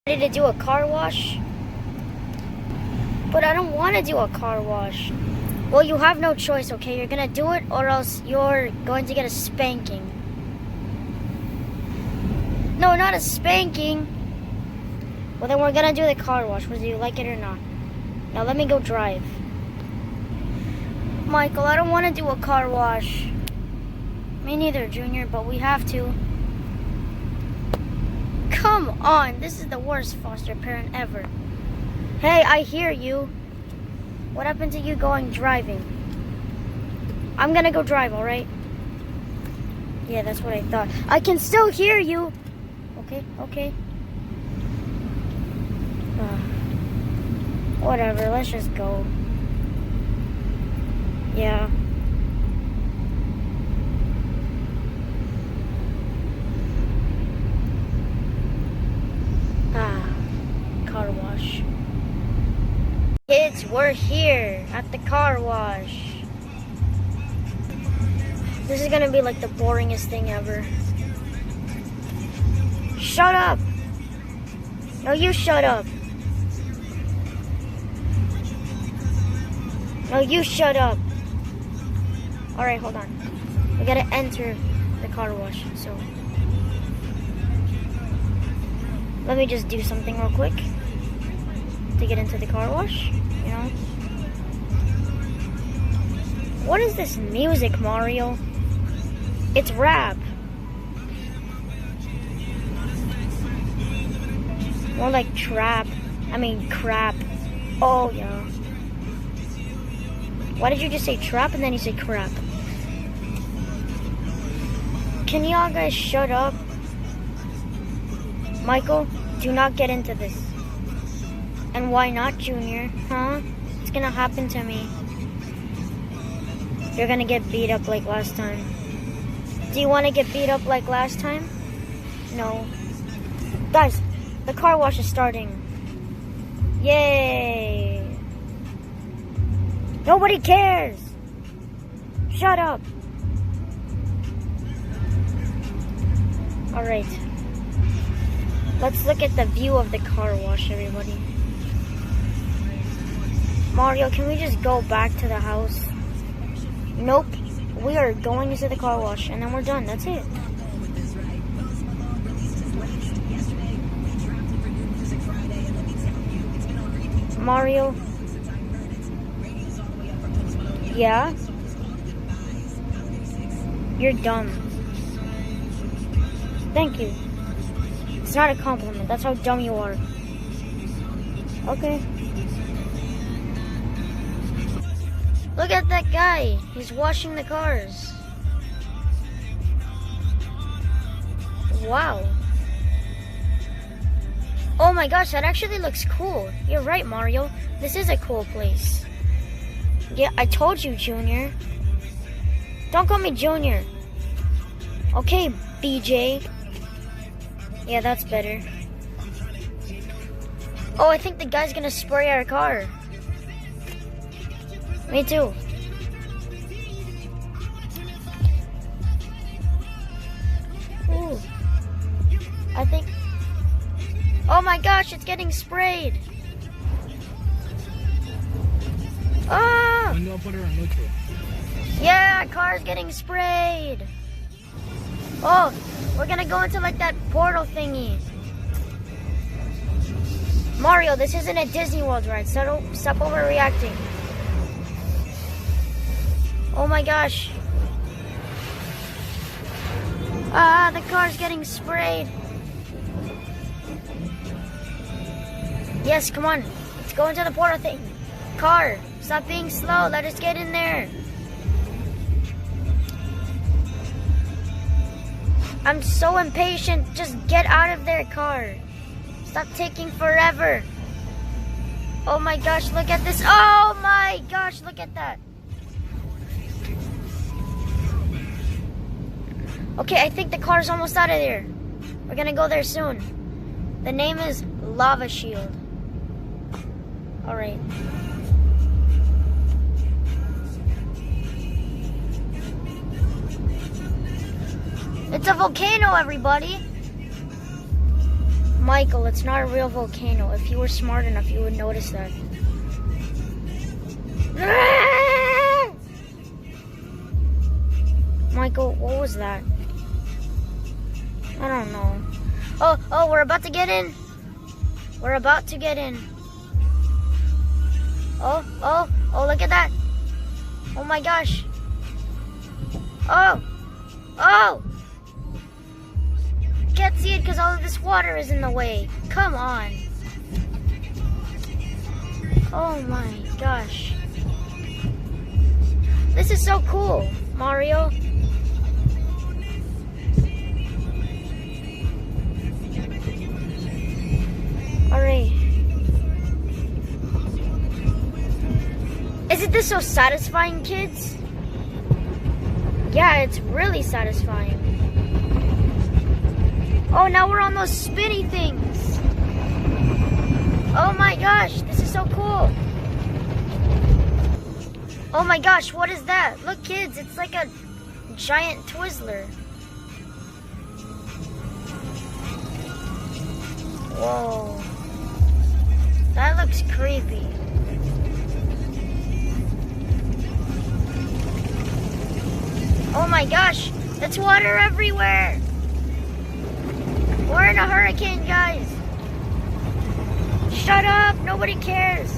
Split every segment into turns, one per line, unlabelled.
Ready to do a car wash? But I don't want to do a car wash. Well, you have no choice, okay? You're gonna do it or else you're going to get a spanking. No, not a spanking. Well, then we're gonna do the car wash, whether you like it or not. Now let me go drive. Michael, I don't want to do a car wash. Me neither, Junior, but we have to. Come on, this is the worst foster parent ever. Hey, I hear you. What happened to you going driving? I'm gonna go drive, alright? Yeah, that's what I thought. I can still hear you. Okay. Whatever, let's just go. Yeah. Car wash. Kids, we're here at the car wash. This is gonna be like the boringest thing ever. Shut up! No, you shut up. No, you shut up. Alright, hold on. We gotta enter the car wash, so let me just do something real quick to get into the car wash, you know? What is this music, Mario? It's rap. More like trap. I mean crap. Oh, yeah. Why did you just say trap and then you say crap? Can y'all guys shut up? Michael, do not get into this. And why not, Junior? Huh? It's gonna happen to me. You're gonna get beat up like last time. Do you want to get beat up like last time? No. Guys, the car wash is starting. Yay! Nobody cares! Shut up! Alright. Let's look at the view of the car wash, everybody. Mario, can we just go back to the house? Nope. We are going into the car wash, and then we're done. That's it. Mario? Yeah? You're dumb. Thank you. It's not a compliment. That's how dumb you are. Okay. Look at that guy. He's washing the cars. Wow. Oh my gosh, that actually looks cool. You're right, Mario. This is a cool place. Yeah, I told you, Junior. Don't call me Junior. Okay, BJ. Yeah, that's better. Oh, I think the guy's gonna spray our car. Me too. Ooh. I think... Oh my gosh, it's getting sprayed. Ah! Yeah, our car's getting sprayed. Oh, we're gonna go into like that portal thingy. Mario, this isn't a Disney World ride. Stop overreacting. Oh my gosh. Ah, the car's getting sprayed. Yes, come on. Let's go into the portal thing. Car, stop being slow. Let us get in there. I'm so impatient. Just get out of there, car. Stop taking forever. Oh my gosh, look at this. Oh my gosh, look at that. Okay, I think the car's almost out of there. We're gonna go there soon. The name is Lava Shield. Alright. It's a volcano, everybody. Michael, it's not a real volcano. If you were smart enough, you would notice that. Michael, what was that? I don't know. Oh, we're about to get in. We're about to get in. Oh, look at that. Oh my gosh. Oh! Can't see it because all of this water is in the way. Come on. Oh my gosh. This is so cool, Mario. Alright. Isn't this so satisfying, kids? Yeah, it's really satisfying. Oh, now we're on those spinny things. Oh my gosh, this is so cool. Oh my gosh, what is that? Look, kids, it's like a giant Twizzler. Whoa. That looks creepy. Oh my gosh, that's water everywhere. We're in a hurricane, guys. Shut up, nobody cares.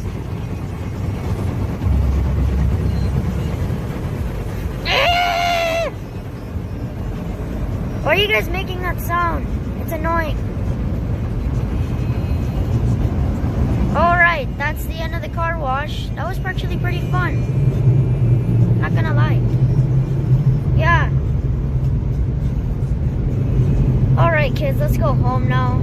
Why are you guys making that sound? It's annoying. Alright, that's the end of the car wash. That was actually pretty fun. Not gonna lie. Yeah. Alright, kids, let's go home now.